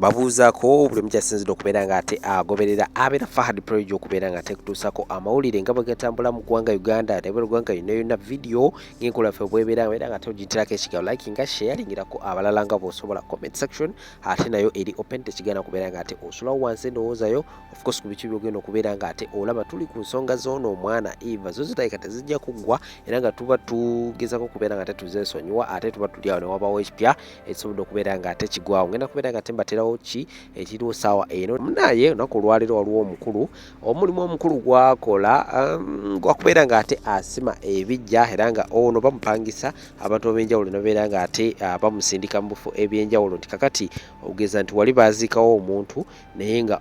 mbabuuzaako buli mukyasinzidde okubeera nga ate agoberera abeera Fahad Project okubeera nga ate kutuusako amawulire nga bwe gatambula mu ggwanga Uganda ne bwe ggwanga yonna video ng'enkola ffe bw'ebeera nga ate ogiyiterako ekigambo likinga sharingirako abalala nga bw'osobola comment section ate nayo eri open tekigana kubeera nga ate osulawo wansi endowoozayo of course ku biki byogenda okubeera nga ate olaba tuli ku nsonga z'ono omwana Eva zo zitalika tezijja kuggwa era nga tuba tugezako okubeera nga ate tuzeesonyiwa ate tuba tuli awo ne wabaawo ekipya ekisobodde okubeera nga ate kigwawo ngenda kubeera nga ate mbaterawo ki ekiriwo saawa eno naye olunaku olwaleero waliwo omukulu omulimu omukulu gwakola gwakubeera nga ate asima ebijja era nga ono bamupangisa abantu ab'enjawulo nabeera nga ate bamusindika mu bifo ebyenjawulo nti kakati ogeza nti wali baziikawo omuntu naye nga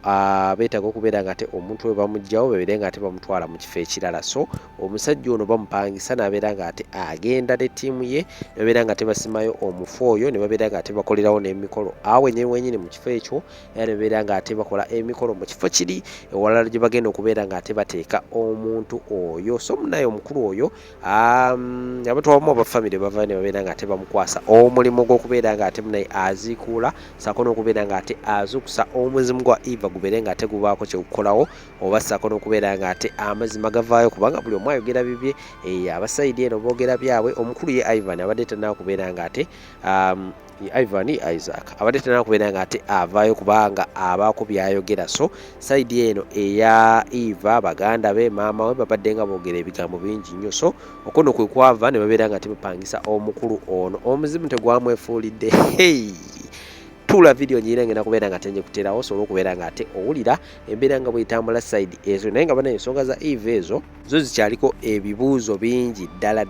beetaaga okubeera nga ate omuntu we bamuggyawo bebeere nga ate bamutwala mu kifo ekirala so omusajja ono bamupangisa nabeera nga ate agenda ne ttiimu ye nabeera nga ate basimayo omufu oyo ne babeera nga ate bakolerawo n'emikolo awe wenyini mu kifo ekyo era ne babeera nga ate bakola emikolo mu kifo kiri ewalala gye bagenda okubeera nga ate bateeka omuntu oyo so munaye omukulu oyo abantu abamu abafamire bava ne babeera nga ate bamukwasa omulimu gw'okubeera nga ate munaye aziikuula saako n'okubeera nga ate azukusa omuzimu gwa Eva gubeere nga ate gubaako kye gukolawo oba saako n'okubeera nga ate amazima gavaayo kubanga buli omu ayogera bibye abasayidi eno boogera byabwe omukulu ye Ivan abadde tannaaba kubeera nga ate Ivan Isaac abadde tannaaba kubeera nga ate avaayo kubanga abaako byayogera so sayidi eno eya Eva baganda be maama we babadde nga boogera ebigambo bingi nnyo so okono kwe kwava ne babeera nga tebapangisa omukulu ono omuzimu tegwamwefuulidde tula video nyine ngena kubeera nga tenje kuterawo so okubeera nga ate owulira embeera nga bwetambula side ezo naye nga bana ensonga za Eva ezo zo zikyaliko ebibuuzo bingi ddala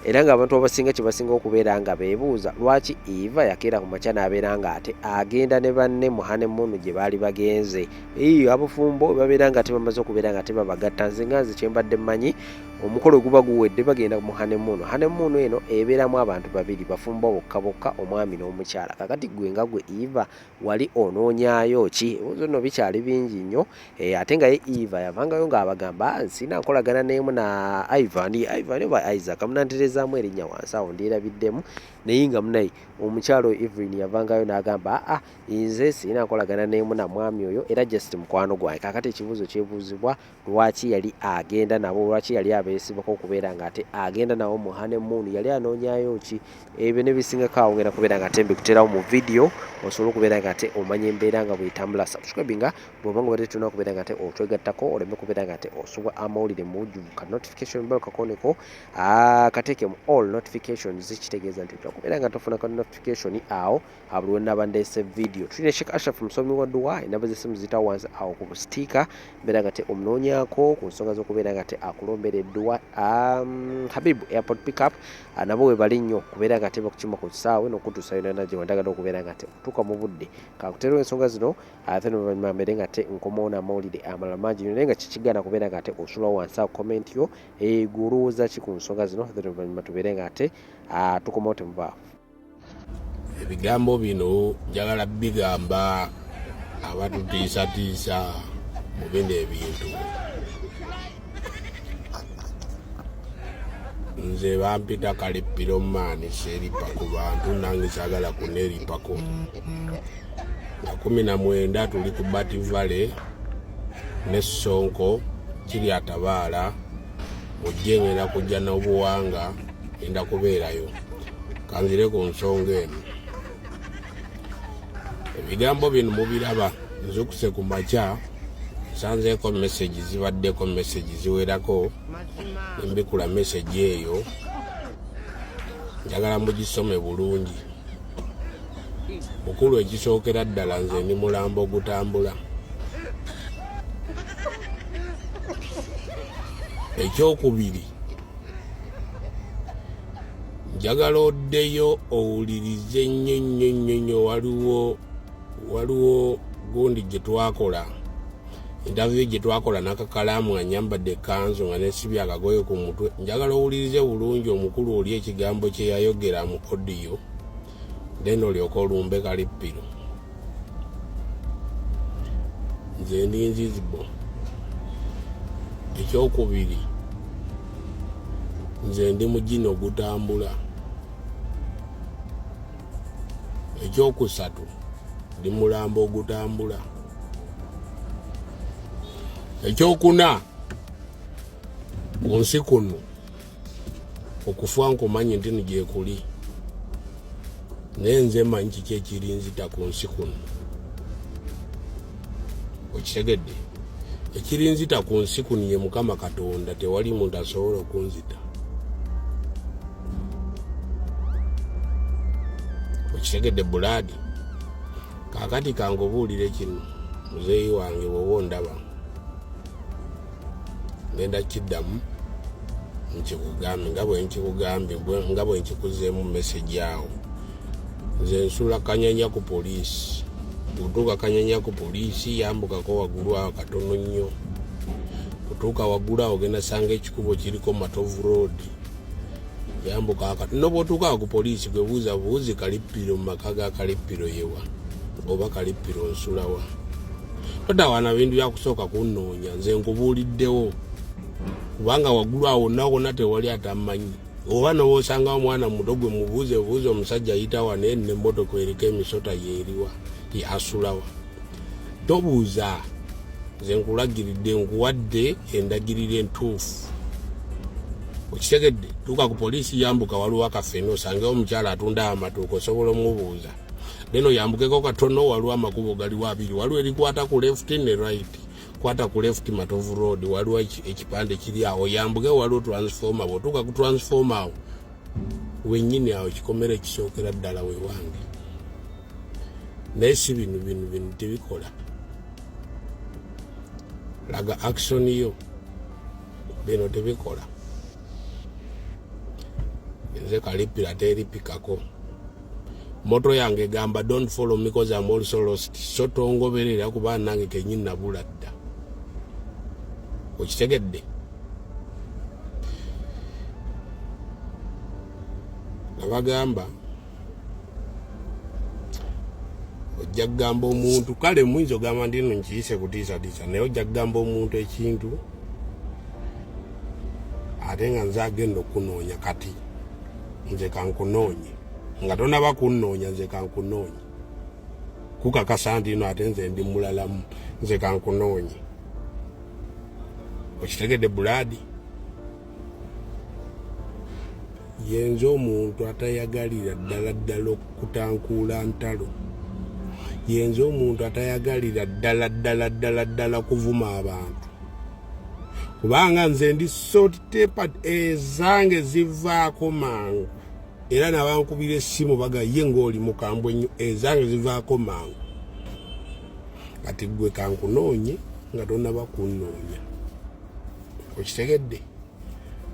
era nga abantu abasinga kye basinga okubeera nga beebuuza lwaki Eva yakeera ku makya n'abeera nga ate agenda ne banne mu honeymoon gye baali bagenze abafumbo babeera nga ate bamaze okubeera nga ate babagatta nze nga nze kyembadde mmanyi omukolo guba guwedde bagenda mu honeymoon eno ebeeramu abantu babiri bafumbo bokka omwami n'omukyala kakati gwe nga gwe Eva wali onoonyaayo ki ebibuuzo nno bikyali bingi nnyo ate nga ye Eva yavangayo ng'abagamba sina nkolagana n'emu na Ivan oba Isaac munanterezaamu erinnya wansi awo ndyerabiddemu naye nga munaye omukyalo Evelyn yavangayo n'agamba nze sina nkolagana n'emu na mwami oyo era just mukwano gwange kakati ekibuuzo kyebuuzibwa lwaki yali agenda nabo lwaki yali abeesibako okubeera nga ate agenda nabo mu honeymoon yali anoonyaayo ki ebyo ne bisingako awo ngenda kubeera nga ate mbikuterawo mu video osobola okubeera nga ate omanya embeera nga bwetambula subscribinga bw'oba nga bate tulina okubeera nga ate otwegattako oleme kubeera nga ate osubwa amawulire mu bujjuvu ka notification bell kakoneko kateeke mu all notifications zikitegeeza nti okubeera nga tofuna ka notification awo buli wenaba ndeese video tulina Sheikh Ashraf musomi wa dduwa enamba z'essimu zitawo wansi awo ku busitika mbeera nga ate omunoonyaako ku nsonga z'okubeera nga ate akulombera edduwa Habibu airport pickup nabo we bali nnyo kubeera nga ate bakukima ku kisaawe n'okutuusa yonna gye wandagala okubeera nga ate otuuka mu budde kakuterewo ensonga zino ate n'oluvannyuma mbeere nga ate nkomawo n'amawulire amalala mangi naye nga kikigana kubeera nga ate osulawo wansi awo comment yo gw'olowooza ki ku nsonga zino ate n'oluvannyuma tubeere nga ate tukomawo temuvaawo ebigambo bino njagala bigamba abatutiisatiisa mu bino ebintu nze bampita kalippiro maani seeripa ku bantu nange saagala kuneeripako nga 19 tuli ku Bati Valley ne Sonko kiri atabaala mujje ngenda kujja n'obuwanga enda kubeerayo kanzire ku nsonga eno ebigambo bino mubiraba nzukuse ku makya nsanzeeko message zibaddeko message ziwerako embikula message eyo njagala mugisome bulungi mukulu ekisookera ddala nze ndi mulambo ogutambula ekyokubiri njagala oddeyo owulirize nnyo waliwo gundi gye twakola interview gye twakola n'akakalaamu nga nyambadde kanzu nga nesibye akagoye ku mutwe njagala owulirize bulungi omukulu oli ekigambo kye yayogera mu audio then olyoka olumbe kalippiro nze ndi nzizibo ekyokubiri nze ndi mugino ogutambula ekyokusatu ndi mulambo ogutambula. Ekyokuna ku nsi kuno okufa nkumanyi nti gyekuli naye nze manyi kiki ekirinzita ku nsi kuno. Okitegedde ekirinzita ku nsi kuno ye Mukama Katonda, tewali muntu asobola okunzita. Okitegedde Buladi? Kakati kangobuulire kino muzeeyi wange wowo ndaba ngenda kiddamu nkikugambe nga bwe nkikuzeemu message awo. Nze nsula Kanyanya ku poliisi. Kutuuka Kanyanya ku poliisi yambukako waggulu awo katono nnyo. Kutuuka waggulu awo genda sanga ekikubo kiriko Matovu Road. Yambuka akatono bw'otuuka ku poliisi gwe buuzi Kalippiro mu maka ga Kalippiro yewa oba Kalippiro nsulawa. Totawaana bintu byakusooka kunnoonya, nze nkubuuliddewo. Kubanga waggulu awo wonna tewali atamanyi. Oba n'osanga omwana muto gwe mubuuze omusajja ayitawa naye n'emmotoka eriko emisota yeeriwa asulawa. Tobuuza, nze nkulagiridde, nkuwadde endagiriro entuufu. Okitegedde? Tuuka ku poliisi yambuka waliwo akafeene osangewo omukyala atunda amatooke osobola omubuuza. Neno yambukeko katono waliwo amakubo galiwo abiri. Waliwo erikwata ku left ne right. Kwata ku left Matovu Road waliwo ekipande kiri awo. Yambuke waliwo transformer. Bw'otuuka ku transformer awo wennyini awo kikomere kisookera ddala we wange. Naye si bino tebikola. Laga action yo bino tebikola. Nze Kalippiro teripikako. Moto yange gamba don't follow me because I'm also lost. So tongoberera kuba nange kenyini nabula dda. Okitegedde? Nabagamba ojja kugamba omuntu, kale muyinza ogamba ndi nno nkiyise kutiisatiisa, naye ojja kugamba omuntu ekintu ate nga nze agenda okunoonya kati nze kankunoonye. Nga tonaba kunnoonya nze kankunoonye. Kukakasa nti no ate nze ndi mulalamu, nze kankunoonye. Okitegedde Buladi? Yenze omuntu atayagalira ddala okutankuula ntalo. Yenze omuntu atayagalira ddala kuvuma abantu. Kubanga nze ndi sort tempered ezange zivaako mangu. Era nabankubira essimu bagaye ng'oli mukambwe nnyo, ezange zivaako mangu. Kati gwe kankunoonye nga tonaba kunnoonya. Okitegedde?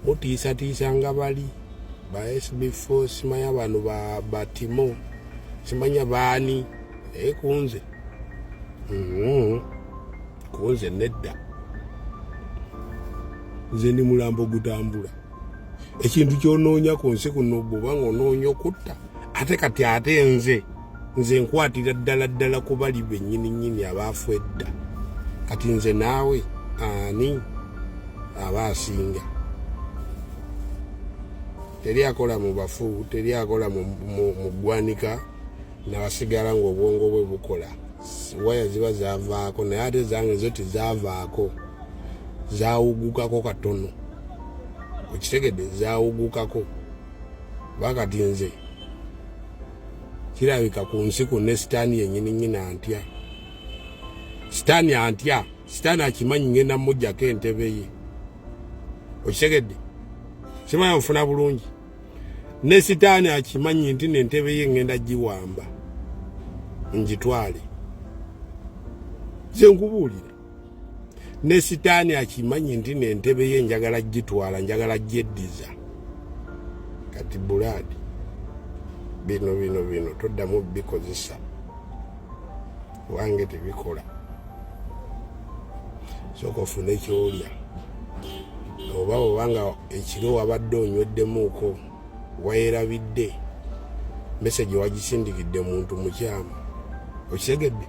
Mutiisatiisa nga bali ba SB4 simanya bano ba Timo simanya baani naye kunze kunze nedda. Nze ndi mulambo gutambula. Ekintu kyonoonya ku nsi kuno bw'oba ng'onoonya okutta ate kati nze nkwatira ddala ku bali bennyini abaafu edda. Kati nze naawe ani aba asinga? Teri akola mu bafu, teri akola mu ggwanika n'abasigala ng'obwongo bwe bukola. Waya ziba zaavaako naye ate zange zo tezaavaako, zaawugukako katono. Okitegedde? Zaawugukako. Bakati nze kirabika ku nsi kuno sitaani yennyini antya. Sitaani antya. Sitaani akimanyi ngenda mujjako entebe ye. Okitegedde? Simanya nfuna bulungi. Ne sitaani akimanyi nti n'entebe ye ngenda giwamba ngitwale. Nze nkubuulire. Ne sitaani akimanyi nti n'entebe ye njagala gitwala, njagala gyeddiza. Kati Buladi bino toddamu bikozesa. Wange tebikola. Sooka ofune kyolya. Obanga ekiro wabadde onyweddemuuko weerabidde message wagisindikidde muntu mukyamu. Okitegedde?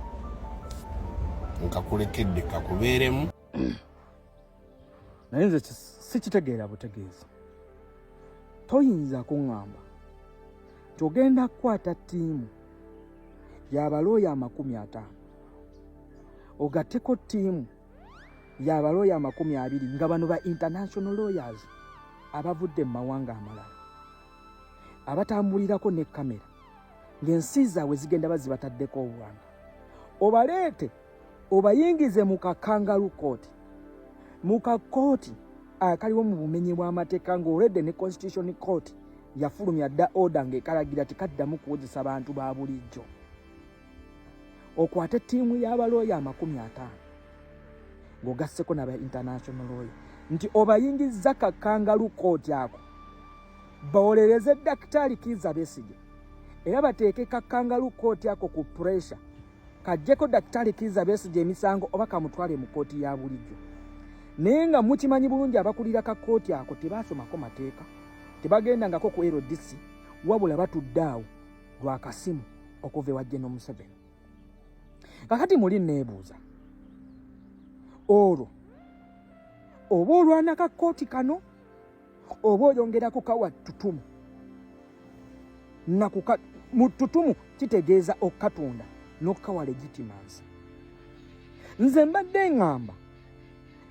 Nkakulekedde kakubeeremu. Naye nze sikitegeera butegeezi. Toyinza kuŋŋamba nti ogenda kukwata ttiimu y'abalooya 50. Ogatteko ttiimu y'abalooya 20 nga bano ba international lawyers abavudde mu mawanga amalala abatambulirako ne kamera ng'ensi zaabwe zigenda bazibataddeko obuwanga. Obaleete obayingize mu kakangalu kooti, mu kakooti akaliwo mu bumenyi bw'amateeka ng'olwedde ne constitution court yafulumya dda order ng'ekalagira tekaddamu kuwozesa bantu ba bulijjo. Okwate ttiimu y'abalooya 50 ng'ogasseko n'aba international lawyer nti obayingizza kakangalu kooti ako bawolereze Daktari Kizza Besigye era bateeke kakangalu kooti ako ku pressure kajjeko Daktari Kizza Besigye emisango oba kamutwale mu kooti ya bulijjo. Naye nga mukimanyi bulungi abakulira ka kooti ako tebaasomako mateeka, tebagendangako ku LDC wabula batudde awo lwakasimu okuva ewa General Museveni. Kakati muli neebuuza olwo oba olwana ka kooti kano oba oyongerako kawa ttutumu mu ttutumu kitegeeza okukatunda n'okukawa legitimacy. Nze mbadde ngamba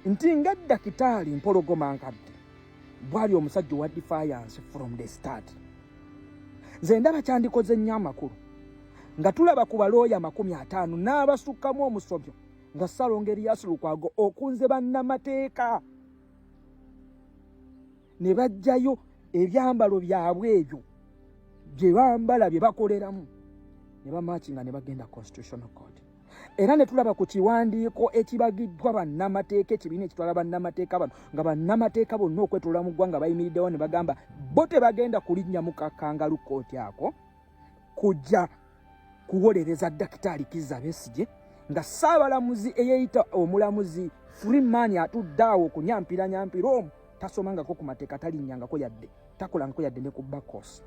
nti nga Dakitaali Mpologoma Nkadde bwali omusajja wa defiance from the start. Nze ndaba kyandikoze nnyo amakulu nga tulaba ku balooya 50 n'abasukkamu omusobyo nga Ssaalongo Erias Lukwago okunze bannamateeka ne bajjayo ebyambalo byabwe ebyo bye bambala bye bakoleramu ne bamaakinga ne bagenda constitutional court. Era ne tulaba ku kiwandiiko ekibagiddwa bannamateeka ekibiina ekitwala bannamateeka bano nga bannamateeka bonna okwetolera mu ggwanga bayimiriddewo ne bagamba bo tebagenda kulinnya mu kakangalu kooti ako kujja kuwolereza Daktari Kizza Besigye nga Ssaabalamuzi eyeeyita omulamuzi Freeman atudde awo okunyampira omu tasomangako ku mateeka talinnyangako yadde takolangako yadde ne ku bakos.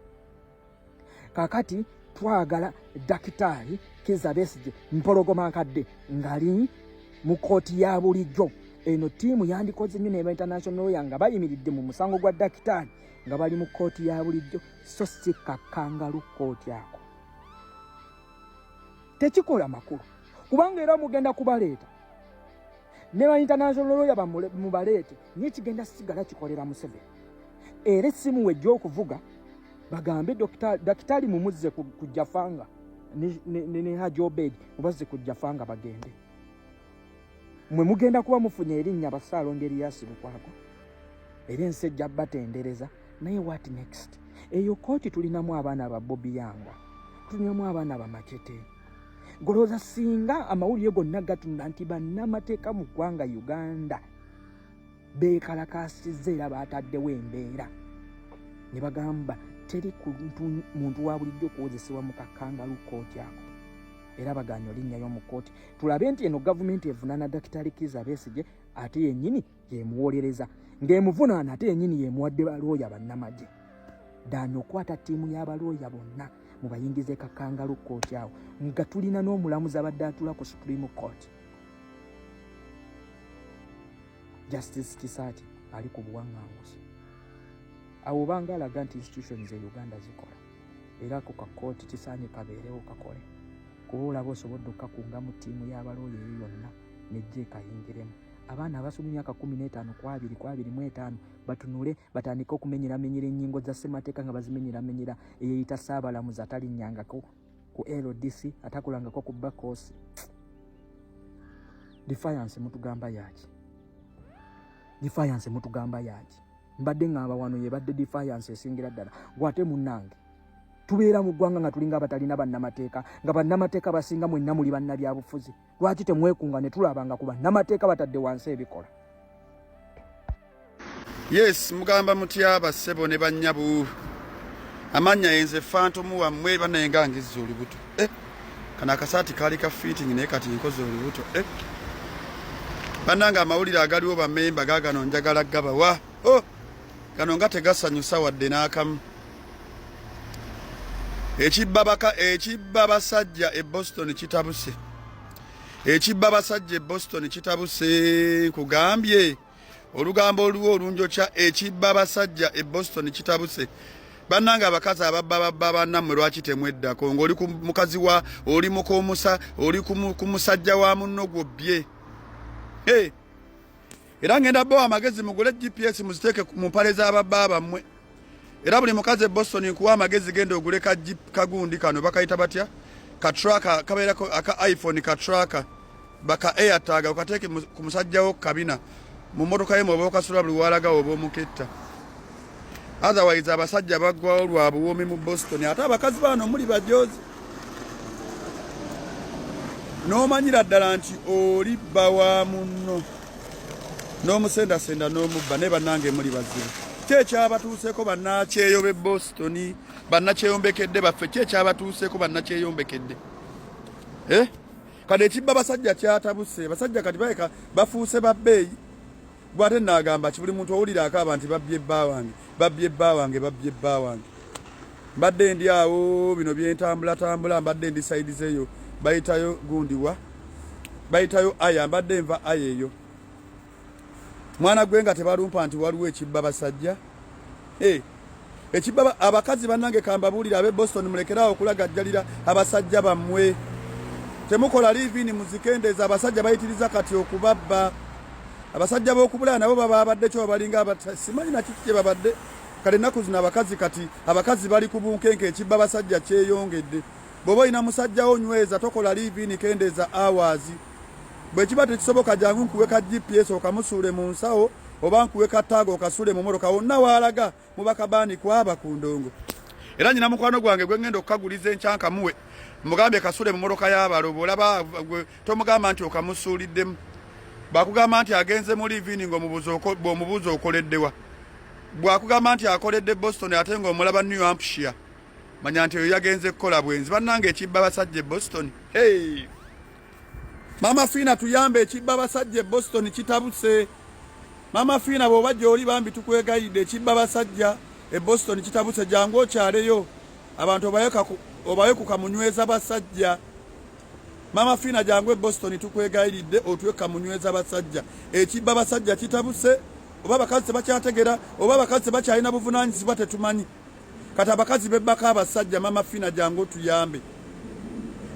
Kakati twagala Daktari Kizza Besigye Mpologoma Nkadde ngali mu kooti ya bulijjo. Eno ttiimu yandikoze nnyo n'eba international lawyer nga bayimiridde mu musango gwa Daktari nga bali mu kooti ya bulijjo so si kakangalu kooti ako. Tekikola makulu kubanga era mugenda kubaleeta ne ba international lawyer mubaleete naye kigenda sigala kikolera Museveni. Era essimu wejja okuvuga bagambe Daktari mumuzze ku Jafanga ne Haji Obed mubazze ku Jafanga bagende. Mwe mugenda kuba mufunye erinnya ba Ssaalongo Erias Lukwago era ensi ejja batendereza. Naye what next? Eyo kooti tulinamu abaana ba Bobby Yanga, tulinamu abaana ba Makete. Golooza singa amawulire gonna gatunda nti bannamateeka mu ggwanga Uganda beekalakaasizza era baataddewo embeera ne bagamba teri muntu wa bulijjo kuwozesebwa mu kakangalu kooti ako era bagaanye olinnyayo mu kooti tulabe nti eno gavumenti evunaana Daktari Kizza Besigye ate yennyini yemuwolereza ng'emuvunaana ate yennyini yemuwadde balooya bannamagye daani okwata ttiimu y'abalooya bonna mubayingize kakangalu kooti awo nga tulina n'omulamuzi abadde atula ku Supreme Court Justice Kisati ali ku buwaŋŋanguzi. Awo banga alaga nti institutions e Uganda zikola era ku kakooti kisaanye kabeerewo kakole kuba olaba osobodde okukakunga mu ttiimu y'abalooya eyo yonna nejje kayingiremu. Abaana abasoma emyaka 15 ku 25 batunule batandika okumenyeramenyera ennyingo za ssemateeka nga bazimenyeramenyera eyeeyita Ssaabalamuzi atalinnyangako ku LDC atakolangako ku bakos. Defiance mutugamba yaki? Defiance mutugamba yaki? Mbadde ngamba wano yebadde defiance esingira ddala. Gwate munnange tubeera mu ggwanga nga tulinga abatalina bannamateeka nga bannamateeka basinga mwenna muli bannabyabufuzi. Lwaki temwekunga ne tulabanga ku bannamateeka batadde wansi ebikola? Yes, mugamba mutya bassebo ne bannyabu amanya yenze fantomu wammwe banayenga ngizza olubuto kana akasaati kaali ka fitting naye kati nkoze olubuto bannanga amawulire agaliwo bammemba gaagano njagala gabawa gano nga tegasanyusa wadde n'akamu. Ekibba basajja e Boston kitabuse. Ekibba basajja e Boston kitabuse kugambye olugambo oluwo olunjokya ekibba basajja e Boston kitabuse. bannanga abakazi ababba bannammwe lwaki temweddako ng'oli ku mukazi wa oli mukomusa oli ku musajja wa munno gwobbye era ngenda bo amagezi mugule GPS muziteeke mu mpale z'ababba bammwe era buli mukazi Boston nkuwa amagezi genda ogule kagundi kano bakayita batya ka tracker kabeerako aka iPhone ka tracker baka AirTag ukateeke ku musajja wo kabina mu motoka ye mwoba okasula buli walaga oba omuketta otherwise abasajja baggwawo lwa buwoomi mu Boston ate abakazi bano muli bajozi n'omanyira ddala nti oli bba wa munno n'omusendasenda n'omubba ne bannange muli bazibu kyekyabatuuseeko bannakyeyo b'e Boston bannakyeyombekedde baffe kyekyabatuuseeko bannakyeyombekedde kati ekibba basajja kyatabuse basajja kati bayeka bafuuse babbeeyi bwate nagamba kibuli muntu owulira akaba nti babbye bba wange mbadde ndi awo bino byentambula mbadde ndi side zeyo bayitayo gundiwa bayitayo aya mbadde nva aya eyo mwana gwe nga tebalumpa nti waliwo ekibba basajja ekibba abakazi bannange kambabulira ab'e Boston mulekerawo okulagajjalira abasajja bammwe temukola livini muzikendeza abasajja bayitiriza kati okubabba abasajja b'okubulaya nabo baba babadde kyo balinga simanyi nakikye babadde kale ennaku zino abakazi kati abakazi bali ku bunkenke ekibba basajja kyeyongedde bw'oba olina musajja wo nyweza tokola livini kendeza hours bwe kiba tekisoboka jangu nkuwe ka GPS okamusuule mu nsawo oba nkuwe ka taago okasuule mu motoka wonna waalaga mubakabaani kwaba ku ndongo era nyina mukwano gwange gwe ngenda okukaguliza enkyanka muwe mugambye kasuule mu motoka y'abalobo olaba tomugamba nti okamusuuliddemu bwakugamba nti agenze mu livini ng'omubuuza okoleddewa bwakugamba nti akoledde Boston ate ng'omulaba New Hampshire manya nti eyo yagenze kukola bwenzi bannange ekibba basajja e Boston Mama Fina tuyambe ekibba basajja e Boston kitabuse Mama Fina bw'oba gy'oli bambi tukwegayidde ekibba basajja e Boston kitabuse jangu okyaleyo abantu obaye ku kamunyweza basajja Mama Fina jangu e Boston tukwegayidde otuwe kamunyweza basajja ekibba basajja kitabuse oba bakazi tebakyategera oba bakazi tebakyalina buvunaanyizibwa tetumanyi kati abakazi bebbaka abasajja Mama Fina jangu tuyambe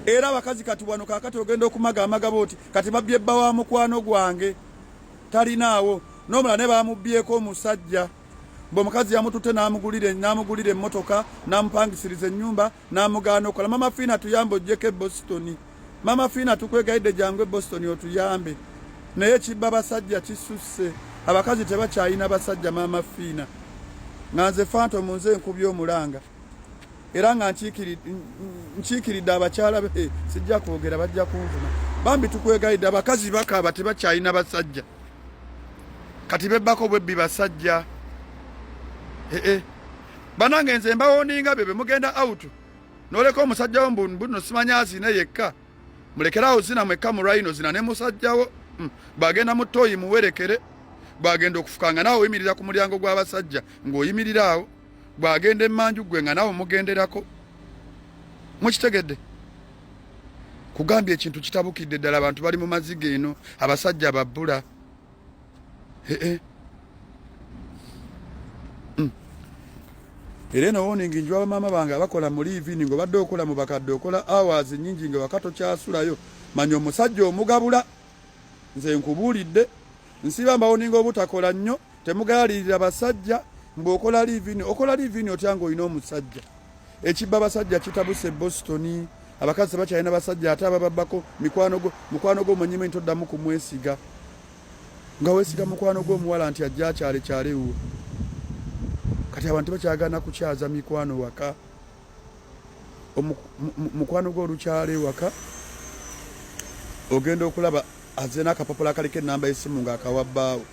era abakazi kati wano kakati ogenda okumagaamaga booti kati babbye bba wa mukwano gwange talinaawo n'omulala ne bamubbyeko omusajja bw'omukazi yamututte n'amugulira emmotoka n'amupangisiriza ennyumba n'amugaana okola Mama Fina tuyambe ojjeko e Boston Mama Fina tukwegayidde jangu e Boston otuyambe naye ekibba basajja kisusse abakazi tebakyalina basajja Mama Fina nga nze Phantom nze nkubye omulanga era nga nkiikiridde abakyala be sijja kwogera bajja kunvuma bambi tukwegayidde abakazi bakaaba tebakyalina basajja kati bebbako bwebbi basajja banange nze mbawooninga bye mugenda out noleka omusajja wo mbuno simanya azine yekka mulekerawo zina mwekka mu rhino zina ne musajjawo bagenda mu toyi muwerekere bagenda okufukanga nawe oyimirira ku mulyango gw'abasajja ng'oyimirira awo bwagenda emmanju gwe nga nawe mugenderako mukitegedde kugambya ekintu kitabukidde ddala abantu bali mu maziga eno abasajja babbula era eno woningi njiwa bamaama bange abakola mu livini ng'obadde okola mu bakadde okola hours nnyingi nga wakato kyasulayo manya omusajja omugabula nze nkubuulidde nsiba mbawoninga obutakola nnyo temugaalirira basajja mbw'okola livini otya ng'olina omusajja ekibba basajja kitabuse Boston abakazi tebakyalina basajja ate abababbako mukwano gw'omanyime nti oddamu kumwesiga nga weesiga mukwano gw'omuwala nti ajja akyalekyalewo kati abantu bakyagana kukyaza mikwano waka mukwano gw'olukyale waka ogenda okulaba azze n'akapapula akaliko ennamba y'essimu ng'akawabbaawo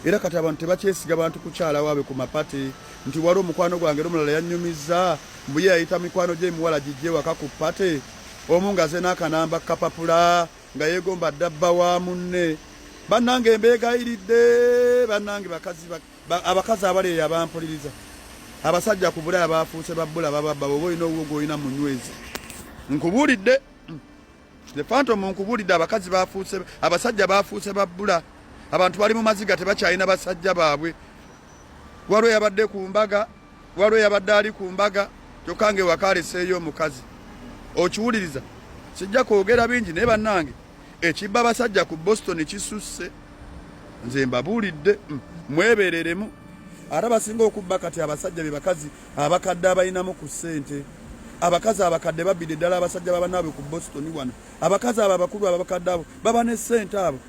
era kati abantu tebakyesiga bantu kukyala waabe ku mapate nti wali omukwano gwange n'omulala yannyumiza mbuye yayita mikwano gy'emiwala gijje waka ku pate omu ng'azze n'akanamba kapapula nga yeegomba ddabba wa munne bannange mbeegayiridde bannange abakazi abaleeyo abampuliriza abasajja ku bulaya bafuuse babbula bababba oba olina owugo olina munywezi nkubuulidde the Phantom nkubuulidde abasajja bafuuse babbula abantu bali mu maziga tebakyalina basajja baabwe waliwo yabadde ku mbaga, waliwo yabadde ali ku mbaga, kyokka ng'ewaka aleseeyo omukazi. Okiwuliriza? Sijja kwogera bingi naye bannange ekibba abasajja ku Boston kisusse. Nze mbabuulidde mwebereremu. Ate basinga okubba kati abasajja be bakazi abakadde abalinamu ku ssente. Abakazi abakadde babbidde ddala abasajja babanaabwe ku Boston wano. Abakazi abo abakulu abakadde abo baba ne ssente abo.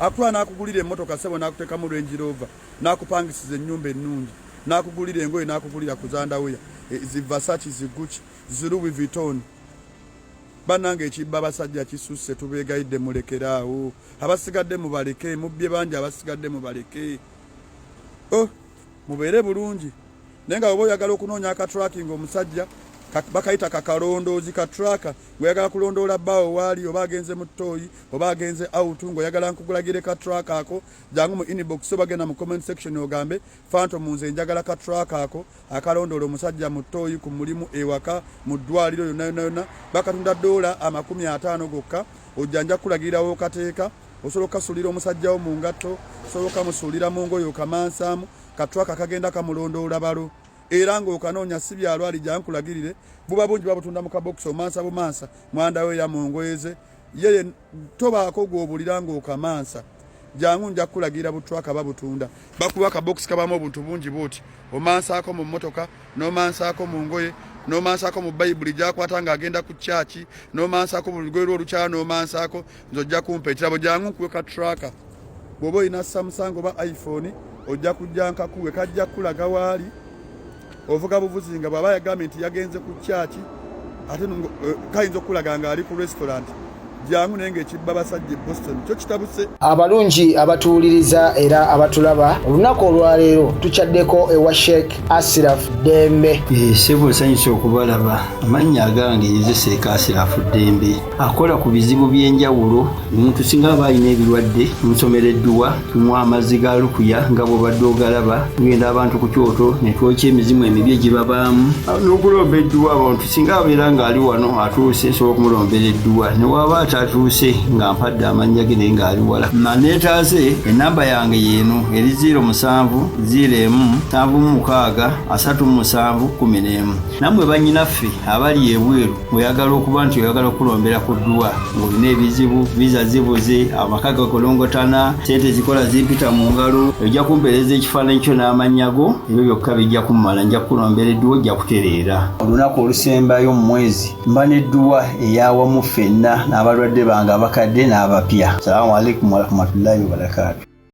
Akula n'akugulira emmotoka ssebo n'akuteekamu Range Rover, n'akupangisiza ennyumba ennungi, n'akugulira engoye n'akugulira ku Zandaweya, zi Versace, zi Gucci, zi Louis Vuitton. Bannange ekibba abasajja kisusse, tubeegayidde mulekeraawo. Abasigadde mubaleke, mubbye bangi abasigadde mubaleke. Mubeere bulungi. Naye nga oba oyagala okunoonya akatracking omusajja bakayita kakalondoozi katraka, ng'oyagala kulondoola bbaawo waali oba agenze mu ttooyi oba agenze out, ng'oyagala nkugulagire katraka ako, jangu mu inbox oba genda mu comment section ogambe Phantom nze njagala katraka ako akalondoola omusajja mu ttooyi, ku mulimu, ewaka, mu ddwaliro, yonna bakatunda $50 gokka. Ojjanja kulagirawo okateeka, osobola okasuulira omusajjawo mu ngatto, osobola okamusuulira mu ngoye okamansaamu, katraka kagenda kamulondoola balo. Era ng'okanoonya si byalo ali jankulagirire, buba bungi babutunda mu kabokisi omansa bumansa, mwanda we ya mu ngoye ze, yeye tobaako gw'obulira ng'okamansa. Jangu nja kulagira butwaka babutunda. Bakuba akabokisi kabamu obuntu bungi bwoti, omansaako mu mmotoka, n'omansaako mu ngoye, n'omansaako mu Bayibuli gy'akwata ng'agenda ku kyaki, n'omansaako mu lugoye lw'olukyala, n'omansaako nzojja kumpa ekirabo. Jangu nkuwe katraka. Bw'oba olina Samsung oba iPhone ojja kujja nkakuwe, kajja kulaga waali ovuga buvuzi nga bw'aba yagambye nti yagenze ku kyaki, ate kayinza okulaga nga ali ku restaurant. Jangu naye ng'ekibba abasajja e Boston kyo kitabuse. Abalungi abatuwuliriza era abatulaba, olunaku olwaleero tukyaddeko ewa Sheikh Ashraf Dembe. Sebo nsanyusa okubalaba. Amannya agange ye Sheikh Ashraf Dembe akola ku bizibu by'enjawulo. Omuntu singa aba alina ebirwadde musomereddwa, tunywa amazzi ga lukuya nga bw'obadde ogalaba, tugenda abantu ku kyoto ne twokya emizimu emibi egibabaamu n'okulomba edduwa. Abantu singa abeera ng'ali wano atuuse, nsobola okumulombera edduwa, ne waba atuuse nga mpadde amannya ge naye ng'ali wala. Neetaaze ennamba yange yeeno eri 0707763711. Nammwe bannyinaffe abali ebweru, oyagala okuba nti oyagala okulombera ku dduwa, ng'olina ebizibu, viza zibuze, amaka gakolongotana, ssente zikola zimpita mu ngalo, ojja kumpeereza ekifaananyi kyo n'amannya go, ebyo byokka bijja kummala. Nja kukulombera edduwa, ojja kutereera. Olunaku olusembayo mu mwezi mba n'edduwa ey'awamu ffenna n'abalwadde bange abakadde n'abapya. Assalamu alaikum warahmatullahi wabarakatuh.